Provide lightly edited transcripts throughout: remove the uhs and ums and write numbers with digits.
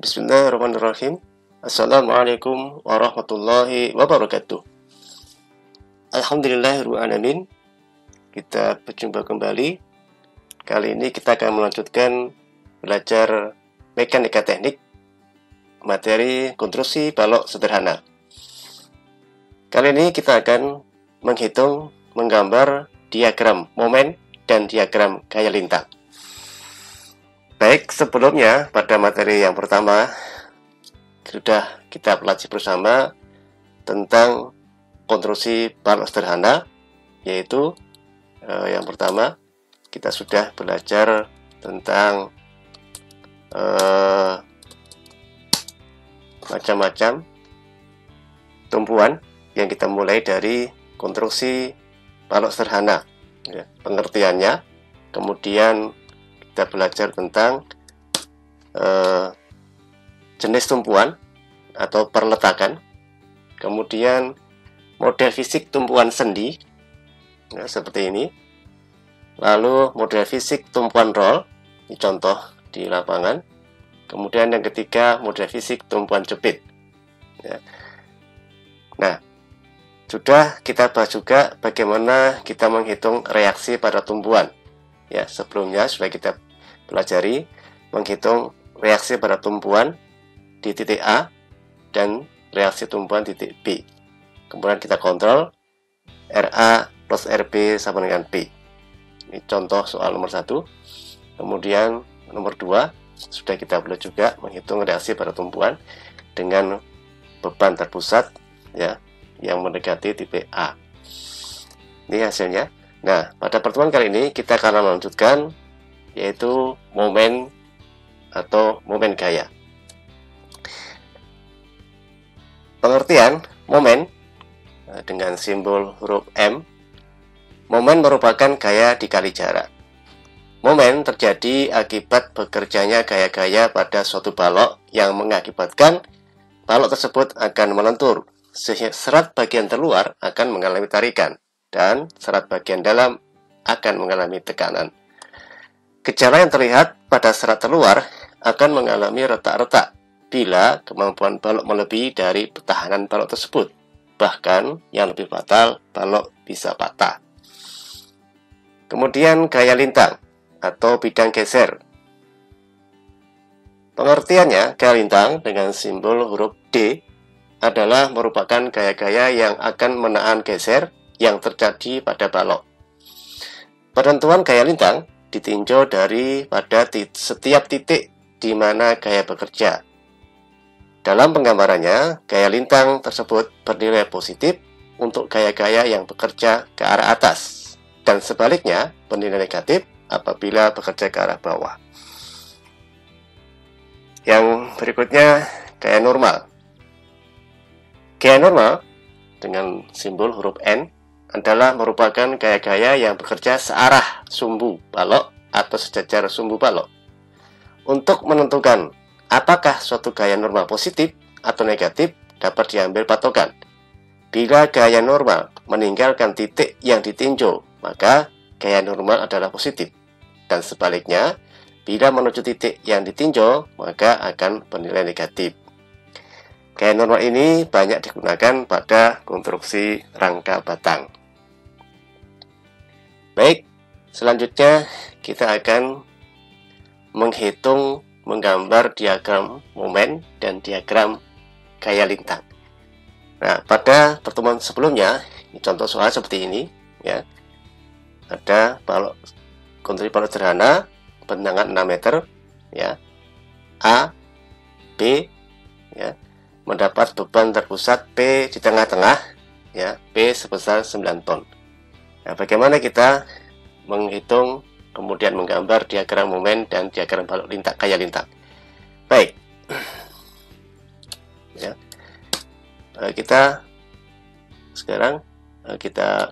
Bismillahirrahmanirrahim. Assalamualaikum warahmatullahi wabarakatuh. Alhamdulillahirrahmanirrahim. Kita berjumpa kembali. Kali ini kita akan melanjutkan belajar mekanika teknik materi konstruksi balok sederhana. Kali ini kita akan menghitung, menggambar diagram momen dan diagram gaya lintang. Baik, sebelumnya pada materi yang pertama sudah kita pelajari bersama tentang konstruksi balok sederhana, yaitu yang pertama kita sudah belajar tentang macam-macam tumpuan yang kita mulai dari konstruksi balok sederhana, ya, pengertiannya, kemudian kita belajar tentang jenis tumpuan atau perletakan, kemudian model fisik tumpuan sendi, ya, seperti ini, lalu model fisik tumpuan roll, ini contoh di lapangan, kemudian yang ketiga model fisik tumpuan jepit, ya. Nah, sudah kita bahas juga bagaimana kita menghitung reaksi pada tumpuan. Ya, sebelumnya sudah kita pelajari menghitung reaksi pada tumpuan di titik A dan reaksi tumpuan di titik B. Kemudian kita kontrol RA plus RB sama dengan P. Ini contoh soal nomor 1. Kemudian nomor 2 sudah kita belajar juga menghitung reaksi pada tumpuan dengan beban terpusat, ya, yang mendekati titik A. Ini hasilnya. Nah, pada pertemuan kali ini kita akan melanjutkan, yaitu momen atau momen gaya. Pengertian momen dengan simbol huruf M. Momen merupakan gaya dikali jarak. Momen terjadi akibat bekerjanya gaya-gaya pada suatu balok yang mengakibatkan balok tersebut akan melentur, sehingga serat bagian terluar akan mengalami tarikan dan serat bagian dalam akan mengalami tekanan. Gejala yang terlihat pada serat terluar akan mengalami retak-retak bila kemampuan balok melebihi dari pertahanan balok tersebut. Bahkan yang lebih fatal, balok bisa patah. Kemudian gaya lintang atau bidang geser. Pengertiannya, gaya lintang dengan simbol huruf D adalah merupakan gaya-gaya yang akan menahan geser yang terjadi pada balok. Penentuan gaya lintang ditinjau dari pada setiap titik di mana gaya bekerja. Dalam penggambarannya, gaya lintang tersebut bernilai positif untuk gaya-gaya yang bekerja ke arah atas, dan sebaliknya bernilai negatif apabila bekerja ke arah bawah. Yang berikutnya, gaya normal. Gaya normal dengan simbol huruf N adalah merupakan gaya-gaya yang bekerja searah sumbu balok atau sejajar sumbu balok. Untuk menentukan apakah suatu gaya normal positif atau negatif dapat diambil patokan. Bila gaya normal meninggalkan titik yang ditinjau, maka gaya normal adalah positif. Dan sebaliknya, bila menuju titik yang ditinjau, maka akan bernilai negatif. Gaya normal ini banyak digunakan pada konstruksi rangka batang. Baik, selanjutnya kita akan menghitung, menggambar diagram momen dan diagram gaya lintang. Nah, pada pertemuan sebelumnya, ini contoh soal seperti ini, ya. Ada balok konstruksi balok sederhana, bentangan 6 meter, ya. A, B, ya, mendapat beban terpusat P di tengah-tengah, ya, P sebesar 9 ton. Nah, bagaimana kita menghitung kemudian menggambar diagram momen dan diagram balok lintang, gaya lintang? Baik, ya, kita sekarang kita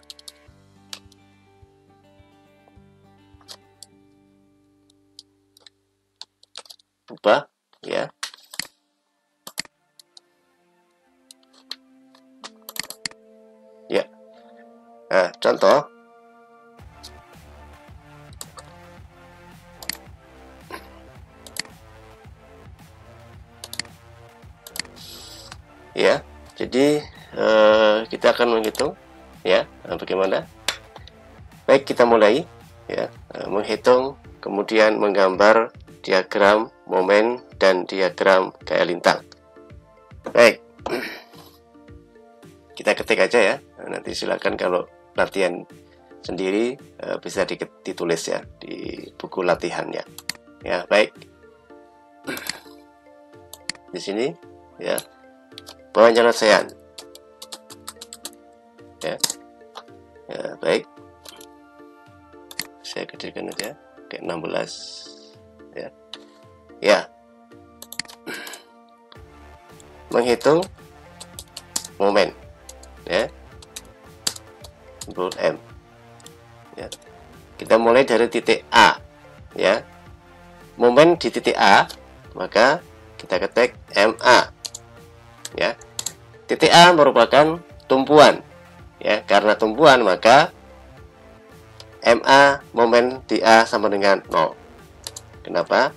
ubah, ya. Ya. Nah, contoh ya. Jadi kita akan menghitung ya. Bagaimana? Baik, kita mulai ya, menghitung kemudian menggambar diagram momen dan diagram gaya lintang. Baik, kita ketik aja ya. Nanti silakan kalau latihan sendiri bisa ditulis ya di buku latihannya. Ya, baik. Di sini ya, penyelesaian. Ya. Ya, baik. Saya kecilkan aja ke 16 ya. Ya. Menghitung momen ya. Simbol M. Ya. Kita mulai dari titik A ya. Momen di titik A, maka kita ketik MA ya. Titik A merupakan tumpuan ya. Karena tumpuan maka MA momen di A sama dengan 0. Kenapa?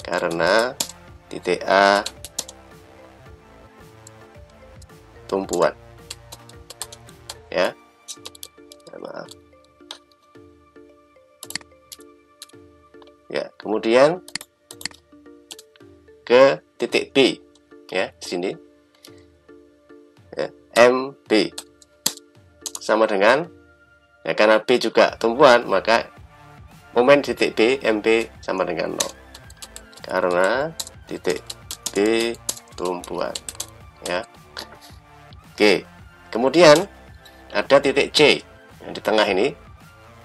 Karena titik A tumpuan ya. Maaf ya. Kemudian ke titik B ya, di sini ya, MB sama dengan ya, karena B juga tumpuan maka momen titik B MB sama dengan 0 karena titik B tumpuan ya. Oke, kemudian ada titik C yang di tengah ini.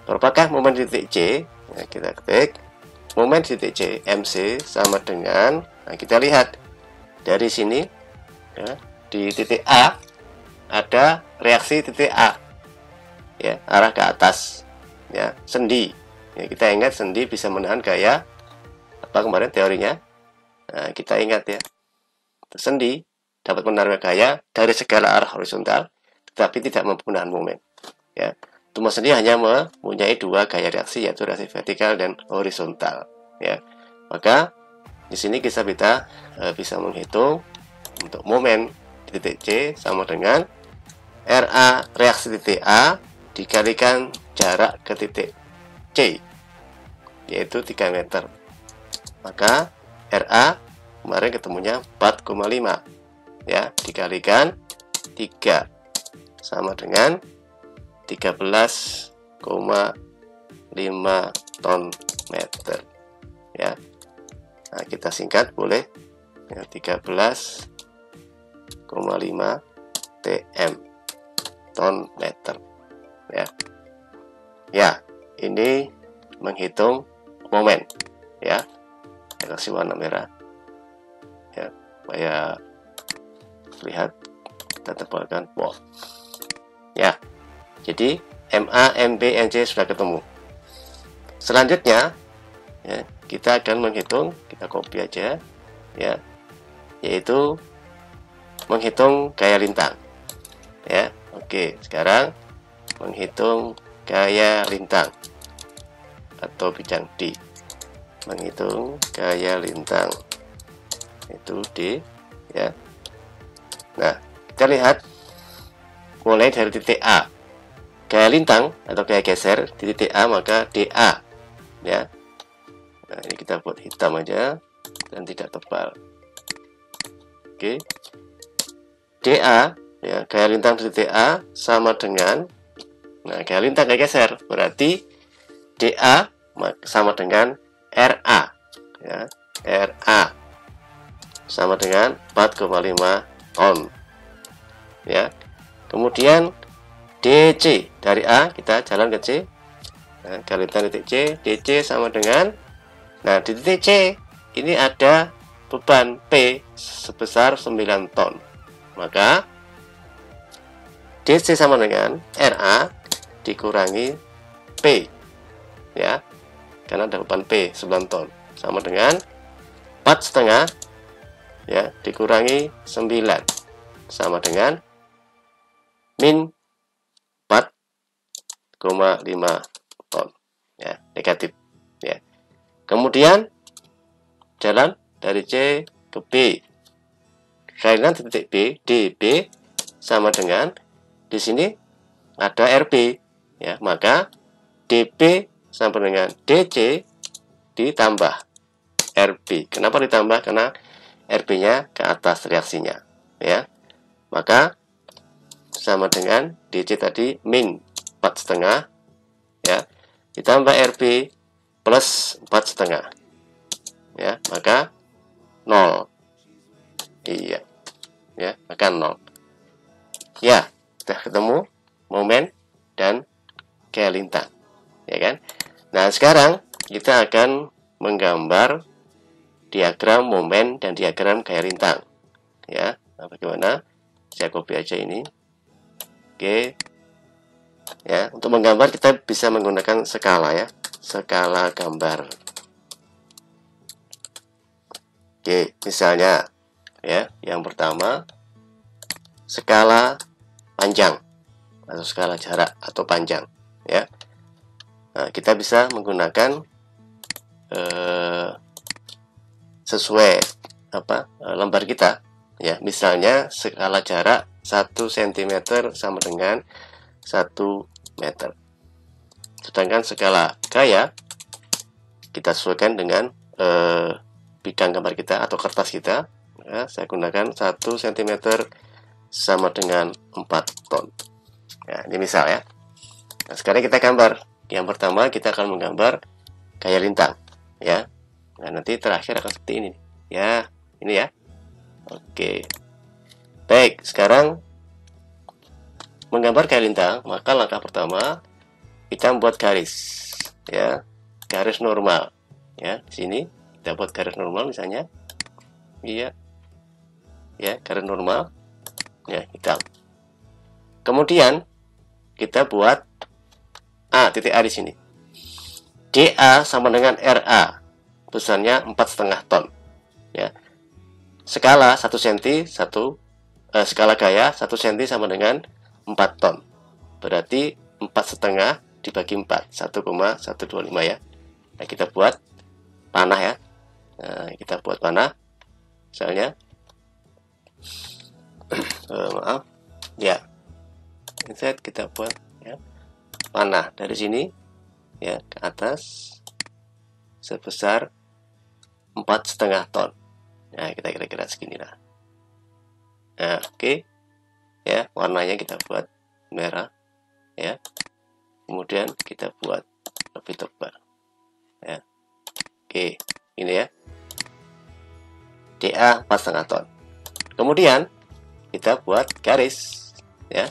Berapakah momen titik C? Ya, kita ketik momen titik C MC sama dengan, nah kita lihat dari sini ya, di titik A ada reaksi titik A ya, arah ke atas ya, sendi ya. Kita ingat sendi bisa menahan gaya apa kemarin teorinya. Nah, kita ingat ya, sendi dapat menahan gaya dari segala arah horizontal tetapi tidak mampu menahan momen ya. Tumbuh sendi hanya mempunyai dua gaya reaksi, yaitu reaksi vertikal dan horizontal ya. Maka di sini kita bisa menghitung untuk momen di titik C sama dengan RA reaksi titik A dikalikan jarak ke titik C, yaitu 3 meter. Maka RA kemarin ketemunya 4,5 ya, dikalikan 3 sama dengan 13,5 ton meter ya. Nah, kita singkat boleh ya, 13,5 TM ton meter ya. Ya, ini menghitung momen ya. Saya kasih warna merah ya, supaya lihat. Kita tebalkan bold ya. Jadi MA, MB, NC sudah ketemu. Selanjutnya ya, kita akan menghitung, kita copy aja ya, yaitu menghitung gaya lintang ya. Oke, sekarang menghitung gaya lintang atau bidang D. Menghitung gaya lintang itu D ya. Nah, kita lihat mulai dari titik A, gaya lintang atau gaya geser di titik A, maka DA ya. Nah, ini kita buat hitam aja dan tidak tebal. Oke, DA ya, gaya lintang di titik A sama dengan, nah gaya lintang gaya geser berarti DA sama dengan RA ya. RA sama dengan 4,5 ton ya. Kemudian DC dari A kita jalan ke C. Nah, gaya lintang titik C, DC sama dengan, nah di titik C ini ada beban P sebesar 9 ton. Maka DC sama dengan RA dikurangi P ya, karena ada beban P 9 ton sama dengan 4,5 ya dikurangi 9 sama dengan min 4,5 ton ya, negatif ya. Kemudian jalan dari C ke B gaya lintang titik B, DB sama dengan di sini ada RB, ya, maka DB sama dengan DC ditambah RB. Kenapa ditambah? Karena RB-nya ke atas reaksinya, ya. Maka sama dengan DC tadi min 4,5, ya, ditambah RB plus 4,5, ya, maka 0. Iya, ya, maka 0. Ya, sudah ketemu momen dan gaya lintang, ya kan? Nah, sekarang kita akan menggambar diagram momen dan diagram gaya lintang, ya. Nah, bagaimana? Saya copy aja ini. Oke, ya. Untuk menggambar kita bisa menggunakan skala, ya, skala gambar. Oke, misalnya, ya, yang pertama skala panjang atau skala jarak atau panjang, ya. Nah, kita bisa menggunakan sesuai lembar kita, ya. Misalnya skala jarak 1 cm sama dengan 1 meter. Sedangkan skala gaya kita sesuaikan dengan bidang gambar kita atau kertas kita, ya. Saya gunakan 1 cm sama dengan 4 ton. Nah, ini misal, ya. Nah, sekarang kita gambar. Yang pertama kita akan menggambar gaya lintang, ya. Nah, nanti terakhir akan seperti ini, ya. Ini, ya. Oke. Baik, sekarang menggambar gaya lintang, maka langkah pertama kita membuat garis, ya. Garis normal, ya. Di sini kita buat garis normal misalnya. Iya. Ya, garis normal. Ya, hitam. Kemudian kita buat titik A di sini. DA sama dengan RA. Besarnya 4,5 ton. Ya. Skala 1 cm, skala gaya 1 cm sama dengan 4 ton. Berarti 4,5 dibagi 4, 1,125, ya. Nah, kita buat panah, ya. Nah, kita buat panah. Misalnya maaf, ya. Insert kita buat, ya, panah dari sini, ya, ke atas sebesar 4,5 ton. Nah, kita kira-kira segini lah. Nah, oke, ya, warnanya kita buat merah, ya. Kemudian kita buat lebih tebal, ya. Oke, ini, ya. DA 4,5 ton. Kemudian kita buat garis, ya.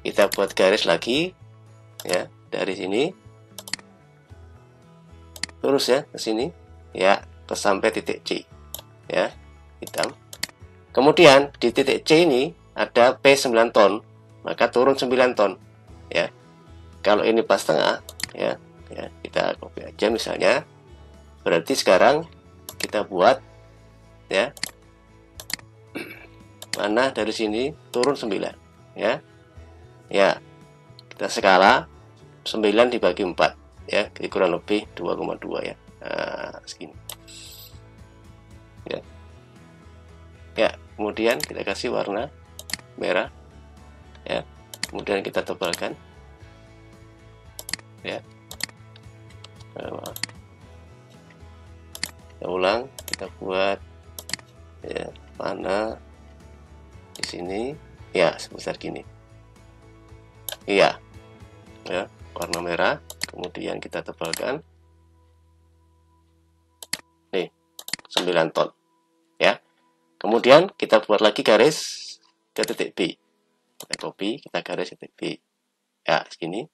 Kita buat garis lagi, ya, dari sini lurus, ya, ke sini, ya, ke sampai titik C, ya, hitam. Kemudian di titik C ini ada P 9 ton, maka turun 9 ton, ya. Kalau ini pas tengah, ya, kita copy aja misalnya. Berarti sekarang kita buat, ya, mana dari sini turun 9, ya. Ya, kita skala 9 dibagi 4, ya, kurang lebih 2,2, ya. Nah, segini. Ya. Ya, kemudian kita kasih warna merah, ya. Kemudian kita tebalkan, ya. Kita ulang, kita buat, ya, panah di sini, ya, sebesar gini. Iya, ya, warna merah. Kemudian kita tebalkan. Nih, 9 ton, ya. Kemudian kita buat lagi garis ke titik B. Kita copy, kita garis titik B. Ya, segini.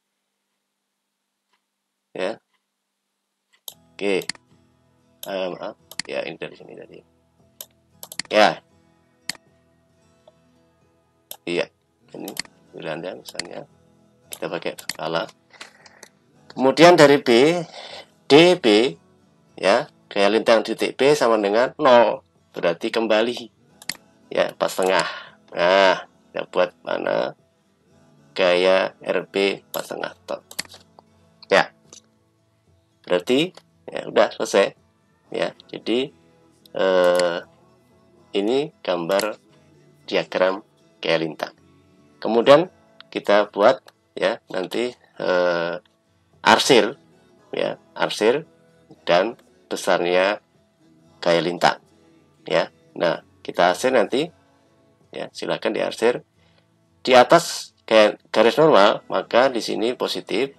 Ya. Oke. Maaf. Ya, ini dari sini tadi. Ya. Iya. Ini pilihannya misalnya. Kita pakai skala. Kemudian dari B, DB, ya, gaya lintang titik B sama dengan 0. Berarti kembali, ya, 4,5. Nah, kita buat mana gaya RB 4,5 ton. Ya. Berarti, ya, udah selesai, ya. Jadi ini gambar diagram gaya lintang. Kemudian kita buat ya nanti arsir ya, arsir dan besarnya gaya lintang ya. Nah, kita arsir nanti ya, silakan diarsir. Di atas garis normal maka di sini positif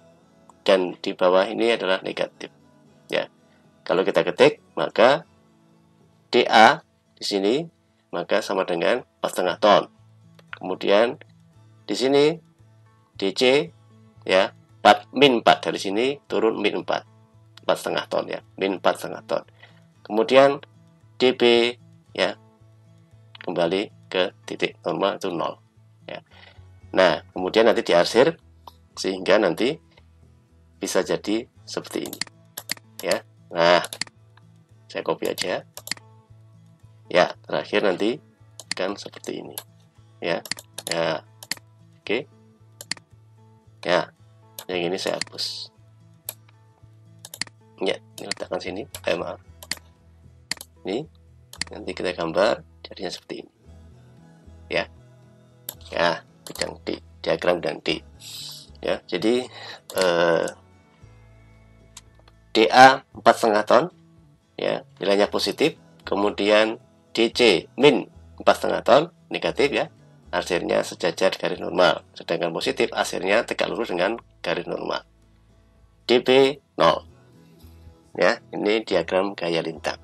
dan di bawah ini adalah negatif ya. Kalau kita ketik maka DA di sini maka sama dengan 4,5 ton. Kemudian di sini DC ya, min 4 dari sini turun min 4,5 ton ya, min 4,5 ton. Kemudian DB ya kembali ke titik normal itu 0 ya. Nah, kemudian nanti diarsir sehingga nanti bisa jadi seperti ini ya. Nah, saya copy aja ya, terakhir nanti kan seperti ini ya. Ya, oke ya, yang ini saya hapus ya, ini letakkan sini, maaf, ini nanti kita gambar jadinya seperti ini ya. Ya, bidang D, diagram bidang D ya. Jadi DA 4,5 ton ya, nilainya positif. Kemudian DC min 4,5 ton negatif ya, arsirnya sejajar garis normal, sedangkan positif arsirnya tegak lurus dengan garis normal. DB 0 ya, ini diagram gaya lintang.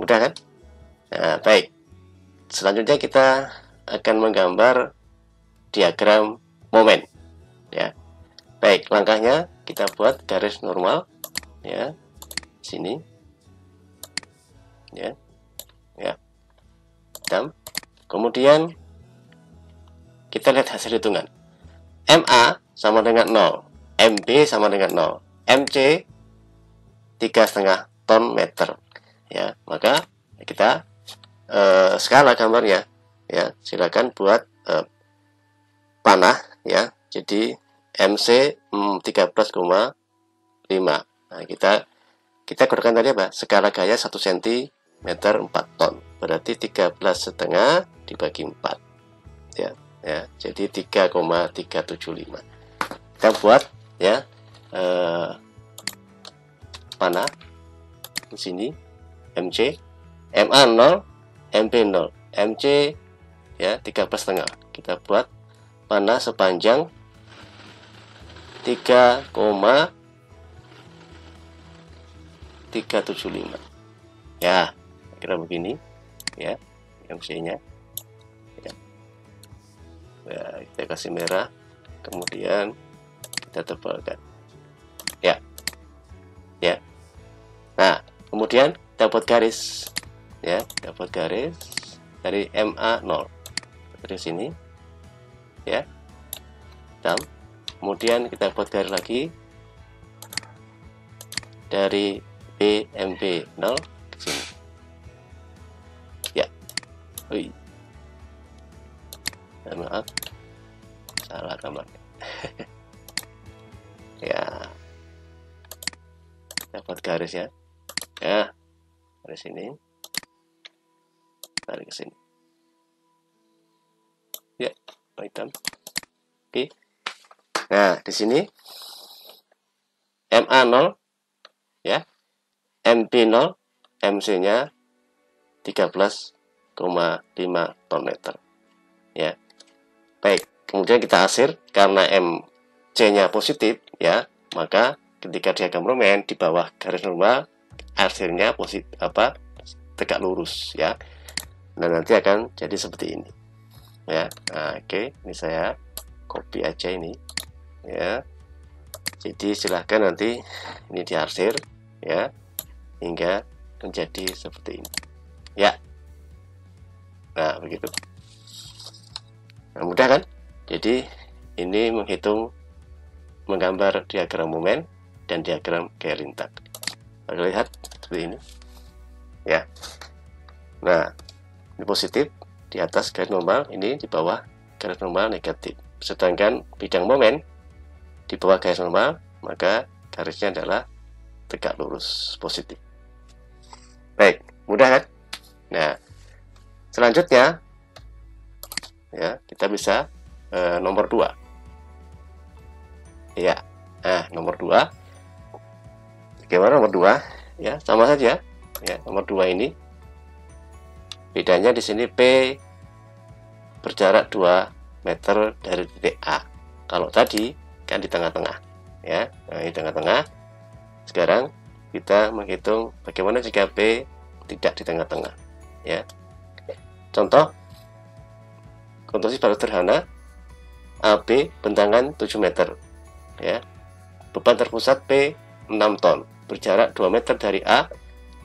Mudah kan? Nah, baik, selanjutnya kita akan menggambar diagram momen ya. Baik, langkahnya kita buat garis normal ya, sini ya, ya, hitam. Kemudian kita lihat hasil hitungan. MA sama dengan 0, MB sama dengan 0, MC 3,5 ton meter ya. Maka kita skala gambarnya ya, silakan buat panah ya. Jadi MC 13,5. Nah, kita gunakan tadi apa? Skala gaya 1 cm 4 ton. Berarti 13,5 dibagi 4. Ya, ya. Jadi 3,375. Kita buat ya panah di sini MC, MA 0, MB 0, MC ya 13,5. Kita buat panah sepanjang 3,375 ya, kira begini ya, MC nya ya. Ya, kita kasih merah, kemudian kita tebalkan ya, ya. Nah, kemudian kita buat garis ya, kita buat garis dari MA 0 dari sini ya, hitam. Kemudian kita buat garis lagi dari BMB 0 ke sini ya. Maaf, salah gambarnya. Ya, kita buat garis ya, ya dari sini tarik ke sini ya, hitam. Oke. Nah, di sini MA 0 ya, MB 0, MC-nya 13,5 ton meter ya. Baik, kemudian kita arsir karena MC-nya positif ya, maka ketika diagram momen di bawah garis normal arsirnya positif tegak lurus ya. Nah, nanti akan jadi seperti ini ya. Nah, oke, ini saya copy aja ini ya. Jadi silahkan nanti ini diarsir ya hingga menjadi seperti ini ya. Nah, begitu. Nah, mudah kan? Jadi ini menggambar diagram momen dan diagram gaya lintang. Kita lihat seperti ini ya. Nah, ini positif di atas garis normal, ini di bawah garis normal negatif. Sedangkan bidang momen di bawah garis normal, maka garisnya adalah tegak lurus positif. Baik, mudah kan? Nah, selanjutnya ya, kita bisa nomor 2. Ya. Nah, nomor 2. Bagaimana nomor 2? Ya, sama saja. Ya, nomor 2 ini bedanya di sini P berjarak 2 meter dari titik A. Kalau tadi kan di tengah-tengah, ya. Nah, di tengah-tengah. Sekarang kita menghitung bagaimana jika P tidak di tengah-tengah, ya. Contoh konstruksi paling sederhana, AB bentangan 7 meter, ya. Beban terpusat P 6 ton, berjarak 2 meter dari A,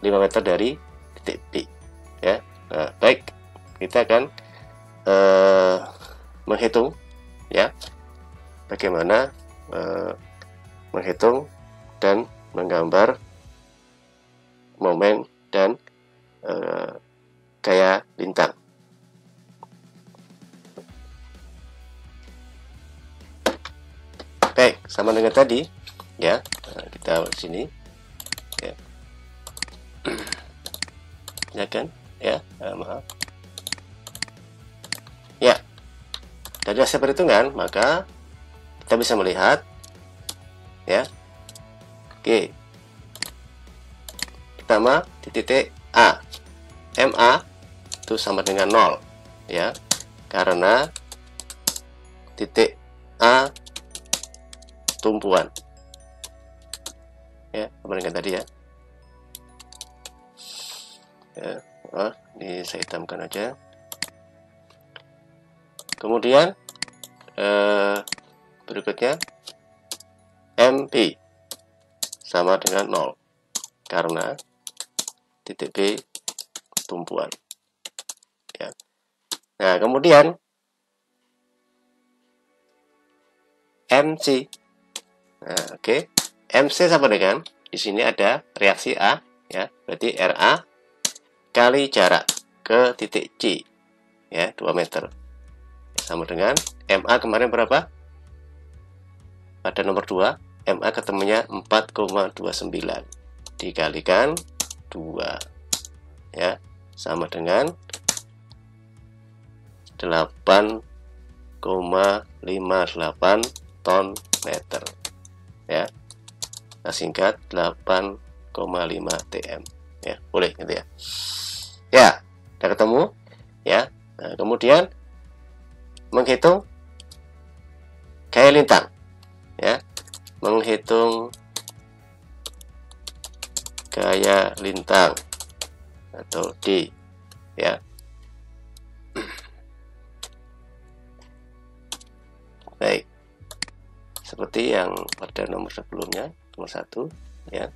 5 meter dari titik B, ya. Nah, baik, kita akan menghitung, ya, bagaimana menghitung dan menggambar momen dan gaya lintang. Baik, sama dengan tadi, ya. Nah, kita sini, ya, ya kan, ya, maaf, ya. Dari hasil perhitungan, maka kita bisa melihat, ya. Oke, pertama di titik A, MA itu sama dengan 0, ya, karena titik A tumpuan, ya, sama dengan tadi, ya. Ya, ini saya hitamkan aja. Kemudian berikutnya MP sama dengan 0 karena titik B tumpuan, ya. Nah, kemudian MC. Nah, oke. MC sama dengan di sini ada reaksi A, ya. Berarti RA kali jarak ke titik C, ya, 2 meter. Sama dengan MA kemarin berapa? Pada nomor 2, MA ketemunya 4,29 dikalikan 2, ya, sama dengan 8,58 ton meter, ya. Nah, singkat 8,5 TM, ya, boleh gitu, ya. Ya, udah ketemu, ya. Nah, kemudian menghitung gaya lintang, ya, menghitung gaya lintang atau D, ya. Baik, seperti yang pada nomor sebelumnya, nomor 1, ya.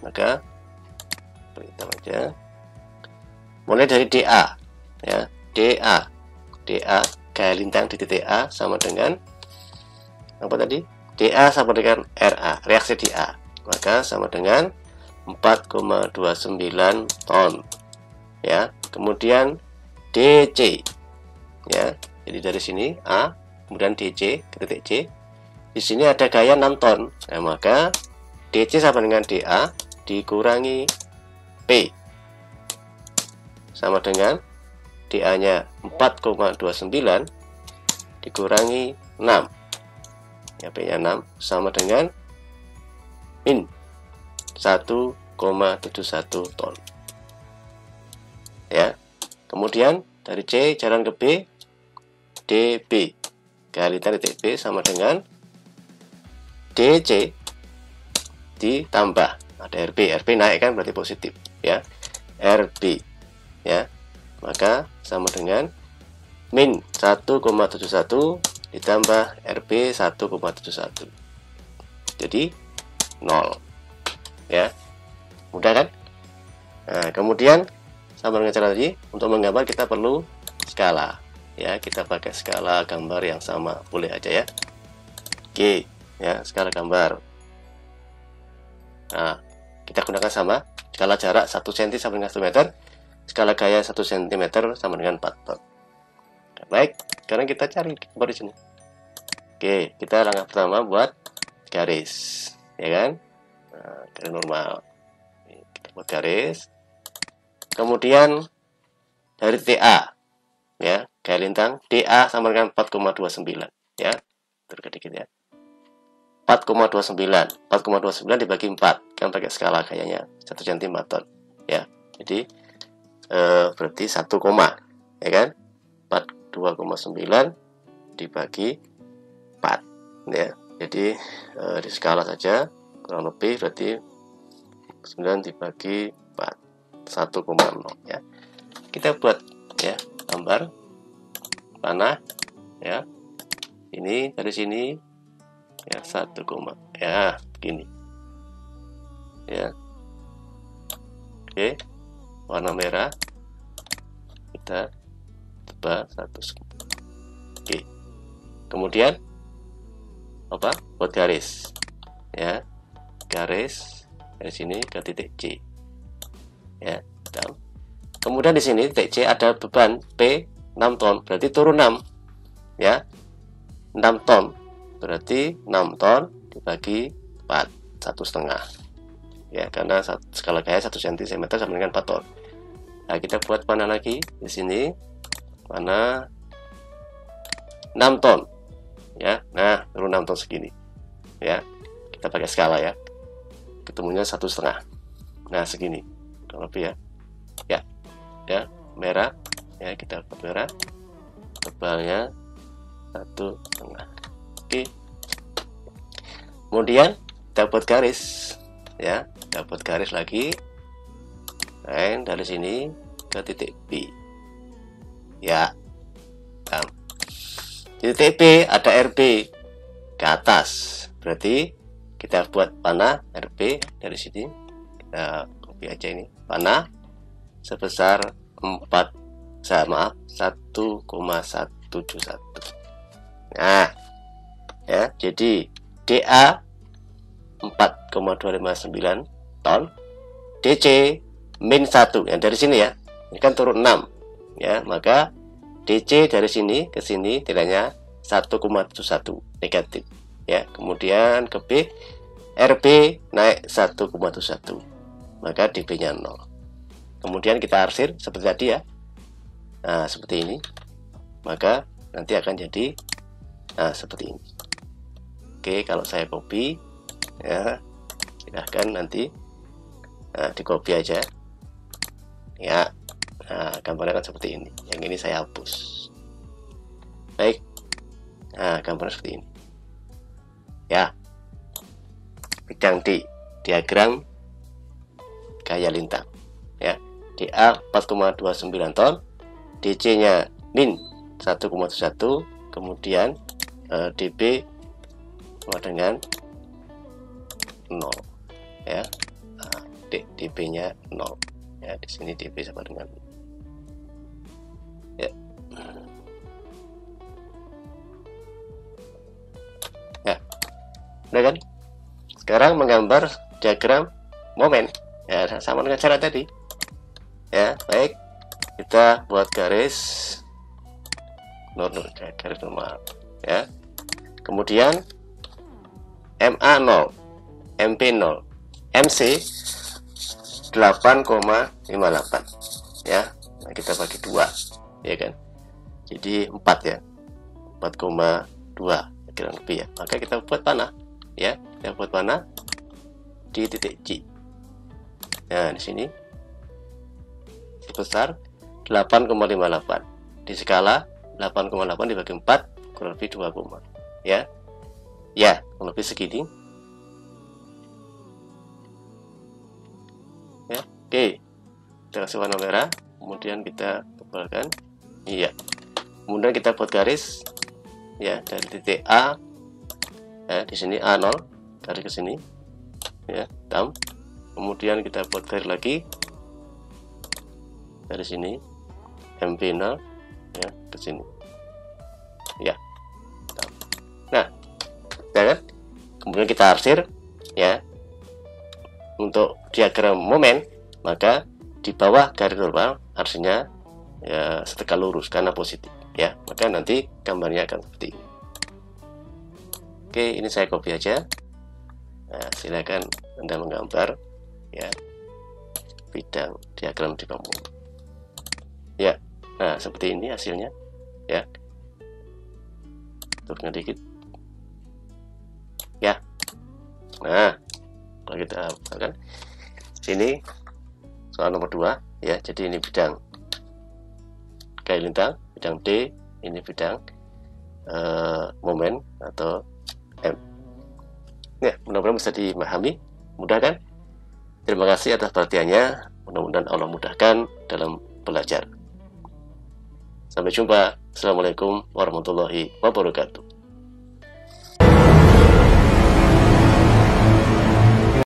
Maka kita aja mulai dari DA, ya. DA gaya lintang di titik A sama dengan apa tadi? DA sama dengan RA, reaksi di A, maka sama dengan 4,29 ton, ya. Kemudian DC, ya. Jadi dari sini A, kemudian DC ke titik C. Di sini ada gaya 6 ton, nah, maka DC sama dengan DA dikurangi P sama dengan DA-nya 4,29 dikurangi 6, ya, P-nya 6 sama dengan min 1,71 ton, ya. Kemudian dari C jalan ke B, DB gaya lintang titik B sama dengan DC ditambah ada RB naik kan berarti positif, ya, RB, ya, maka sama dengan min 1,71 ditambah RB 1,71 jadi 0, ya. Mudah kan? Nah, kemudian sama dengan cara tadi, untuk menggambar kita perlu skala, ya. Kita pakai skala gambar yang sama, boleh aja, ya. Oke, ya, skala gambar. Nah, kita gunakan sama, skala jarak 1 cm sama dengan 1 meter, skala gaya 1 cm sama dengan 4 ton. Nah, baik, sekarang kita cari gambar di sini. Oke, kita langkah pertama buat garis, ya kan? Nah, garis normal. Kita buat garis. Kemudian dari titik A, ya, gaya lintang DA sama dengan 4,29 ya. Terus dikit ya. 4,29 dibagi 4 kan pakai skala kayaknya 1 cm ya. Jadi berarti 1, ya kan, 42,9 dibagi 4 ya. Jadi di skala saja kurang lebih berarti 9 dibagi 4 1,0 ya. Kita buat ya gambar panah ya. Ini dari sini ya 1, ya begini ya. Oke, warna merah kita tebal 1. Oke, kemudian apa, buat garis ya, garis dari sini ke titik C ya. Kemudian di sini titik C ada beban P 6 ton, berarti turun 6 ya, 6 ton berarti 6 ton dibagi 4 1,5 ya, karena skala gaya 1 cm sama dengan 4 ton. Nah, kita buat panah lagi di sini, panah 6 ton ya. Nah, turun 6 ton segini ya, kita pakai skala ya, ketemunya 1,5. nah segini kurang lebih ya merah ya, kita buat merah, tebalnya 1,5. Oke, kemudian kita buat garis ya, kita buat garis lagi, dan dari sini ke titik B ya. Di titik B ada RB ke atas, berarti kita buat panah RB dari sini, kita copy aja ini, panah sebesar 1,171. Nah ya, jadi DA 4,259 ton, DC min 1 yang dari sini ya, ini kan turun 6 ya, maka DC dari sini ke sini nilainya 1,71 negatif ya. Kemudian ke B, RB naik 1,71, maka DB nya 0. Kemudian kita arsir seperti tadi ya, nah seperti ini, maka nanti akan jadi seperti ini. Oke, kalau saya copy ya, silahkan nanti di copy aja ya. Nah, gambarnya kan seperti ini, yang ini saya hapus. Baik, nah gambarnya seperti ini ya. Bidang D, diagram gaya lintang ya. DA 4,29 ton, DC nya min 1,1, kemudian DB sama dengan 0 ya. Nah, DB nya 0 ya, di sini DB sama dengan ya. Ya, udah kan? Sekarang menggambar diagram momen ya, sama dengan cara tadi ya. Baik, kita buat garis garis normal ya. Kemudian MA 0, MP 0, MC 8,58 ya. Nah, kita bagi 2 ya kan, jadi 4 ya, 4,2 kurang lebih ya. Maka kita buat panah ya, kita buat panah di titik G. Nah, di sini sebesar 8,58 di skala 8,8 dibagi 4 kurang lebih 2, ya. Ya, kurang lebih segini. Ya, oke. Kita kasih warna merah, kemudian kita tebalkan. Iya. Kemudian kita buat garis ya dari titik A ya, di sini A0 garis ke sini ya, hitam. Kemudian kita buat garis lagi dari sini MP0 ya ke sini ya. Nah, kan? Kemudian kita arsir ya. Untuk diagram momen, maka di bawah garis normal arsirnya ya setegak lurus karena positif ya. Maka nanti gambarnya akan seperti ini. Oke, ini saya copy aja. Nah, silakan Anda menggambar ya bidang diagram di kamu. Ya, Nah, seperti ini hasilnya ya. Turunkan dikit ya. Nah, kalau kita kan sini soal nomor 2 ya. Jadi ini bidang K lintang, bidang D ini bidang momen atau M. Ya, mudah-mudahan bisa dimahami, mudah kan? Terima kasih atas perhatiannya. Mudah-mudahan Allah mudahkan dalam belajar. Sampai jumpa. Assalamualaikum warahmatullahi wabarakatuh.